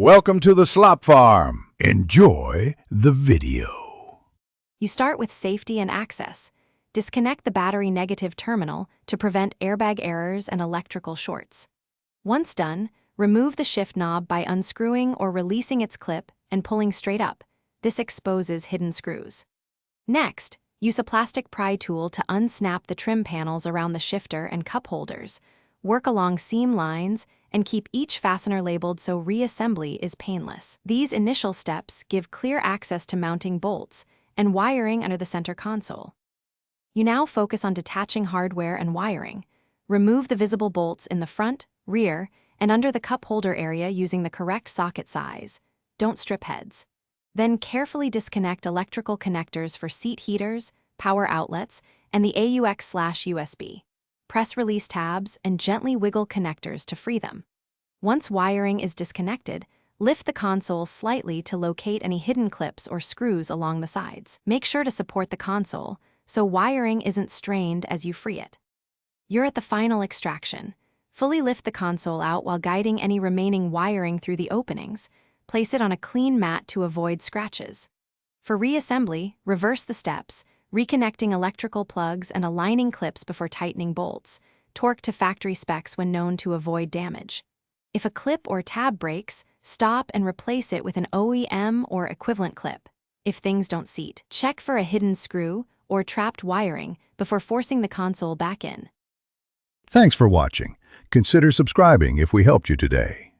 Welcome to the Slop Farm. Enjoy the video. You start with safety and access. Disconnect the battery negative terminal to prevent airbag errors and electrical shorts. Once done, remove the shift knob by unscrewing or releasing its clip and pulling straight up. This exposes hidden screws. Next, use a plastic pry tool to unsnap the trim panels around the shifter and cup holders. Work along seam lines and keep each fastener labeled so reassembly is painless. These initial steps give clear access to mounting bolts and wiring under the center console. You now focus on detaching hardware and wiring. Remove the visible bolts in the front, rear, and under the cup holder area using the correct socket size. Don't strip heads. Then carefully disconnect electrical connectors for seat heaters, power outlets, and the AUX/USB. Press release tabs and gently wiggle connectors to free them. Once wiring is disconnected, lift the console slightly to locate any hidden clips or screws along the sides. Make sure to support the console so wiring isn't strained as you free it. You're at the final extraction. Fully lift the console out while guiding any remaining wiring through the openings. Place it on a clean mat to avoid scratches. For reassembly, reverse the steps, reconnecting electrical plugs and aligning clips before tightening bolts. Torque to factory specs when known to avoid damage. If a clip or tab breaks, stop and replace it with an OEM or equivalent clip. If things don't seat, check for a hidden screw or trapped wiring before forcing the console back in. Thanks for watching. Consider subscribing if we helped you today.